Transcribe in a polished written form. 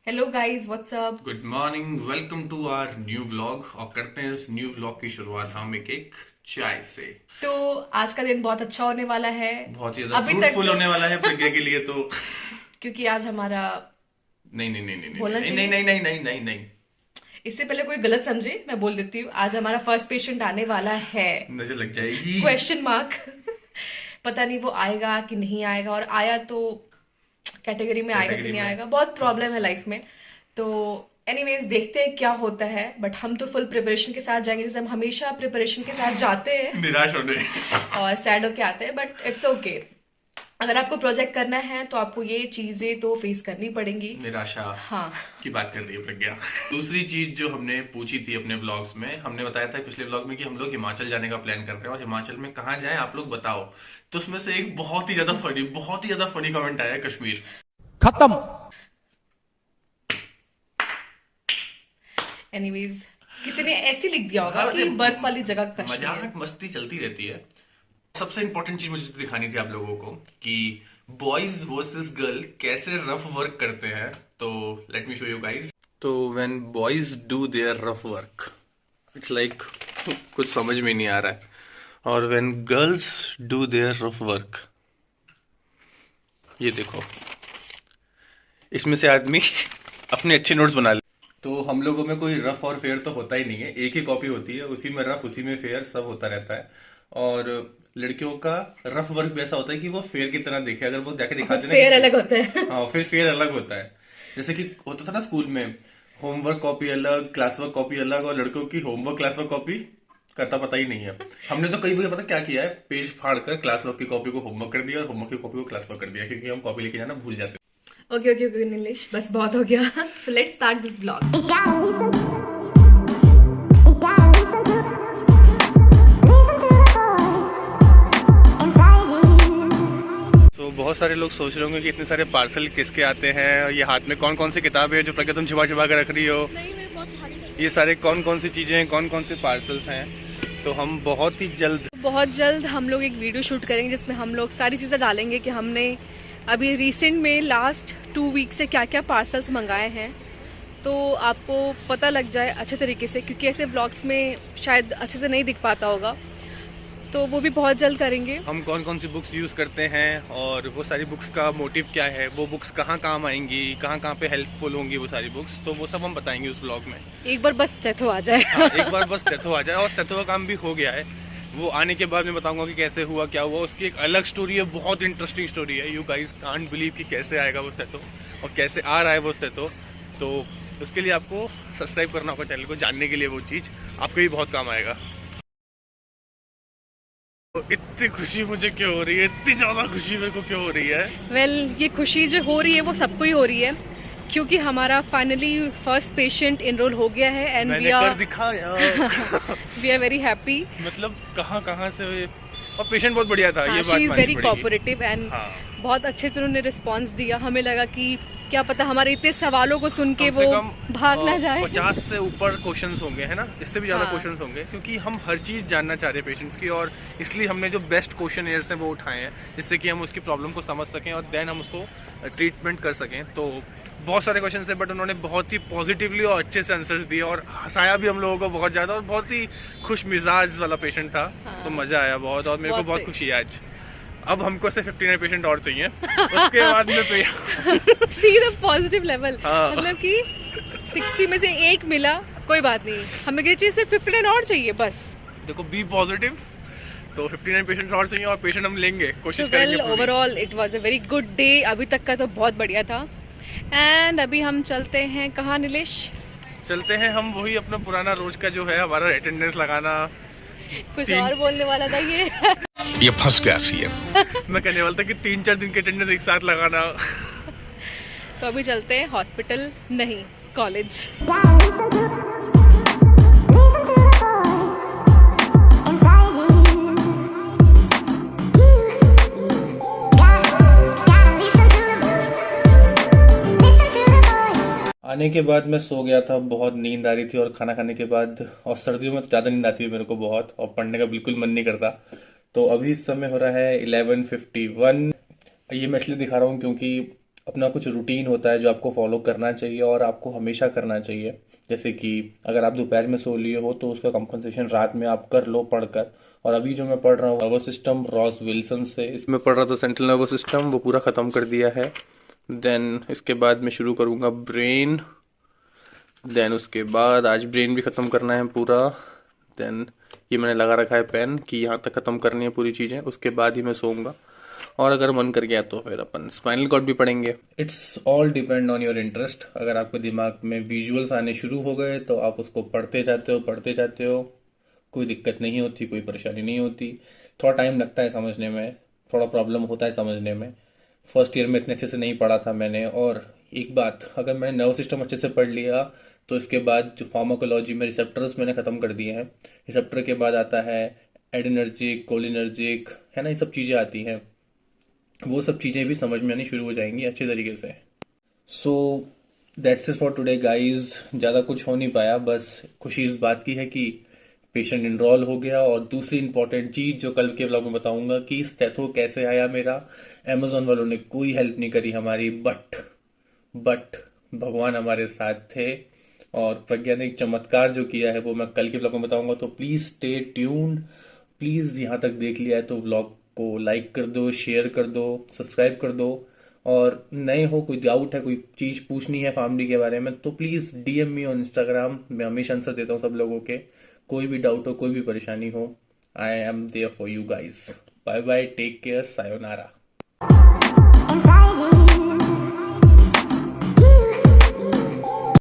Hello guys, what's up. Good morning, welcome to our new vlog. और करते हैं इस न्यू व्लॉग की शुरुआत हम एक चाय से। तो आज का दिन बहुत अच्छा होने वाला है। बहुत ही ज्यादा अभी तक फ्रूटफुल तो होने वाला है प्रज्ञा के लिए तो। क्योंकि आज हमारा नहीं नहीं नहीं नहीं नहीं बोलना नहीं नहीं चाहिए। नहीं नहीं नहीं नहीं नहीं। इससे पहले कोई गलत समझे, मैं बोल देती हूँ, आज हमारा फर्स्ट पेशेंट आने वाला है। नजर लग जाएगी। Question mark. पता नहीं वो आएगा कि नहीं आएगा, और आया तो कैटेगरी में आएगा कि कैटेगरी नहीं में। आएगा। बहुत प्रॉब्लम है लाइफ में। तो एनीवेज देखते हैं क्या होता है, बट हम तो फुल प्रिपरेशन के साथ जाएंगे, जैसे हम हमेशा प्रिपरेशन के साथ जाते हैं निराश होने। और सैड होके आते हैं, बट इट्स ओके। अगर आपको प्रोजेक्ट करना है तो आपको ये चीजें तो फेस करनी पड़ेंगी। निराशा हाँ। की बात कर रही है प्रज्ञा। दूसरी चीज जो हमने पूछी थी अपने व्लॉग्स में, हमने बताया था पिछले व्लॉग में कि हम लोग हिमाचल जाने का प्लान कर रहे हैं और हिमाचल में कहाँ जाएं आप लोग बताओ। तो उसमें से एक बहुत ही ज्यादा फनी कमेंट आया है, कश्मीर। खत्म। एनीवेज, किसी ने ऐसे लिख दिया होगा अरे कि बर्फ वाली जगह कश्मीर। मजाक मस्ती चलती रहती है। सबसे इंपॉर्टेंट चीज मुझे दिखानी थी आप लोगों को कि बॉयज वर्सेस गर्ल कैसे रफ वर्क करते हैं। तो let me show you guys. तो when boys do their rough work, it's like कुछ समझ में नहीं आ रहा है। और when girls do their rough work, ये देखो, इसमें से आदमी अपने अच्छे नोट्स बना ले। तो हम लोगों में कोई रफ और फेयर तो होता ही नहीं है, एक ही कॉपी होती है, उसी में रफ उसी में फेयर सब होता रहता है। और लड़कियों का रफ वर्क भी ऐसा होता है कि वो फेयर की तरह दिखे, अगर वो जाके दिखा देना फेयर किसी। अलग होता है। हाँ, फिर फेयर अलग होता है। जैसे कि होता था ना स्कूल में, होमवर्क कॉपी अलग, क्लास वर्क कॉपी अलग, और लड़कों की होमवर्क क्लास वर्क कॉपी करता पता ही नहीं है। हमने तो कई बार पता क्या किया है, पेज फाड़ कर क्लास वर्क की कॉपी को होमवर्क कर दिया और होमवर्क की कॉपी को क्लास वर्क कर दिया, क्योंकि हम कॉपी लेके जाना भूल जाते। ओके ओके ओके नीलेश, बस बहुत हो गया। So let's start this blog. तो बहुत सारे लोग सोच रहे होंगे कि इतने सारे पार्सल किसके आते हैं, और ये हाथ में कौन कौन सी किताबें हैं जो प्रज्ञा तुम छिपा छिपा कर रख रही हो। ये सारे कौन कौन सी चीजें हैं, कौन कौन से पार्सल्स हैं। तो हम बहुत जल्द हम लोग एक वीडियो शूट करेंगे जिसमें हम लोग सारी चीजें डालेंगे कि हमने अभी रिसेंट में लास्ट 2 वीक से क्या क्या पार्सल्स मंगाए हैं। तो आपको पता लग जाए अच्छे तरीके से, क्योंकि ऐसे व्लॉग्स में शायद अच्छे से नहीं दिख पाता होगा, तो वो भी बहुत जल्द करेंगे। हम कौन कौन सी बुक्स यूज करते हैं और वो सारी बुक्स का मोटिव क्या है, वो बुक्स कहाँ काम आएंगी, कहाँ कहाँ पे हेल्पफुल होंगी वो सारी बुक्स, तो वो सब हम बताएंगे उस व्लॉग में। एक बार बस स्टेथो आ जाए। हाँ, एक बार बस स्टेथो आ जाए, और स्टेथो का काम भी हो गया है। वो आने के बाद मैं बताऊंगा कि कैसे हुआ, क्या हुआ, उसकी एक अलग स्टोरी है, बहुत इंटरेस्टिंग स्टोरी है। यू गाइस कांट बिलीव कि कैसे आएगा वो स्टेथो और कैसे आ रहा है वो स्टेथो। तो उसके लिए आपको सब्सक्राइब करना होगा चैनल को, जानने के लिए वो चीज आपके भी बहुत काम आएगा। तो इतनी खुशी मुझे क्यों हो रही है, इतनी ज्यादा खुशी मेरे को क्यों हो रही है? वेल, ये खुशी जो हो रही है वो सबको ही हो रही है, क्योंकि हमारा फाइनली फर्स्ट पेशेंट इनरोल हो गया है एंड मैंने कर दिखाया। We are very happy. मतलब कहाँ कहाँ से, और पेशेंट बहुत बढ़िया था, ये बात शी इज माननी वेरी पड़ेगी। कोऑपरेटिव एंड हाँ। बहुत अच्छे से उन्होंने रिस्पांस दिया। हमें लगा कि क्या पता हमारे इतने सवालों को सुन के कम से वो कम भाग ना जाए। 50 से ऊपर क्वेश्चंस होंगे, है ना, इससे भी ज्यादा हाँ। क्वेश्चंस होंगे, क्योंकि हम हर चीज जानना चाह रहे हैं पेशेंट्स की, और इसलिए हमने जो बेस्ट क्वेश्चन एयर्स हैं वो उठाए हैं, जिससे कि हम उसकी प्रॉब्लम को समझ सकें और देन हम उसको ट्रीटमेंट कर सकें। तो बहुत सारे क्वेश्चन थे, बट उन्होंने बहुत ही पॉजिटिवली और अच्छे से आंसर्स दिए और हंसाया भी हम लोगों को बहुत ज्यादा, और बहुत ही खुश मिजाज वाला पेशेंट था। हाँ। तो मजा आया बहुत, और मेरे को बहुत बहुत सही। खुशी है आज। अब हमको से 59 पेशेंट और चाहिए, उसके बाद में सी द पॉजिटिव लेवल। हाँ। मतलब कि 60 में से एक मिला, कोई बात नहीं, हमें ये चीज सिर्फ 59 और चाहिए बस। देखो, बी पॉजिटिव। तो 59 पेशेंट्स और चाहिए, और पेशेंट हम लेंगे, कोशिश करेंगे पूरी। Overall it was a very good day, अभी तक का तो बहुत बढ़िया था। एंड अभी हम चलते हैं कहाँ नीलेश? चलते हैं हम वही अपना पुराना रोज का जो है हमारा अटेंडेंस लगाना। कुछ तीन- और बोलने वाला था ये। ये फंस गया सीएम। मैं कहने वाला था कि 3-4 दिन के अटेंडेंस एक साथ लगाना। तो अभी चलते हैं हॉस्पिटल, नहीं कॉलेज। आने के बाद मैं सो गया था, बहुत नींद आ रही थी, और खाना खाने के बाद, और सर्दियों में तो ज़्यादा नींद आती है मेरे को बहुत, और पढ़ने का बिल्कुल मन नहीं करता। तो अभी इस समय हो रहा है 11:51। ये मैं इसलिए दिखा रहा हूँ क्योंकि अपना कुछ रूटीन होता है जो आपको फॉलो करना चाहिए और आपको हमेशा करना चाहिए। जैसे कि अगर आप दोपहर में सो लिए हो तो उसका कंपनसेशन रात में आप कर लो पढ़कर। और अभी जो मैं पढ़ रहा हूँ नर्वस सिस्टम रॉस विल्सन से, इसमें पढ़ रहा था सेंट्रल नर्वस सिस्टम, वो पूरा ख़त्म कर दिया है। देन इसके बाद मैं शुरू करूँगा ब्रेन। देन उसके बाद आज ब्रेन भी ख़त्म करना है पूरा। देन ये मैंने लगा रखा है पेन कि यहाँ तक ख़त्म करनी है पूरी चीज़ें, उसके बाद ही मैं सोऊंगा। और अगर मन कर गया तो फिर अपन स्पाइनल कॉर्ड भी पढ़ेंगे। It's all depend on your interest. अगर आपके दिमाग में विजुअल्स आने शुरू हो गए तो आप उसको पढ़ते जाते हो, कोई दिक्कत नहीं होती, कोई परेशानी नहीं होती। थोड़ा टाइम लगता है समझने में, थोड़ा प्रॉब्लम होता है समझने में। फर्स्ट ईयर में इतने अच्छे से नहीं पढ़ा था मैंने। और एक बात, अगर मैंने नर्वस सिस्टम अच्छे से पढ़ लिया तो इसके बाद जो फार्माकोलॉजी में रिसेप्टर्स मैंने ख़त्म कर दिए हैं। रिसेप्टर के बाद आता है एडिनर्जिक, कोलिनर्जिक, है ना, ये सब चीज़ें आती हैं। वो सब चीज़ें भी समझ में आनी शुरू हो जाएंगी अच्छे तरीके से। So that's it for today guys. ज़्यादा कुछ हो नहीं पाया, बस खुशी इस बात की है कि पेशेंट इनरोल हो गया। और दूसरी इंपॉर्टेंट चीज़ जो कल के व्लॉग में बताऊंगा कि स्टेथो कैसे आया मेरा। अमेजोन वालों ने कोई हेल्प नहीं करी हमारी, बट भगवान हमारे साथ थे। और प्रज्ञा ने एक चमत्कार जो किया है वो मैं कल के व्लॉग में बताऊंगा। तो प्लीज़ स्टे ट्यून्ड। प्लीज़ यहाँ तक देख लिया है तो व्लॉग को लाइक कर दो, शेयर कर दो, सब्सक्राइब कर दो। और नए हो, कोई डाउट है, कोई चीज़ पूछनी है फैमिली के बारे में तो please DM me on Instagram. मैं हमेशा आंसर देता हूँ सब लोगों के। कोई भी डाउट हो, कोई भी परेशानी हो, I am there for you guys. Bye bye, take care, sayonara.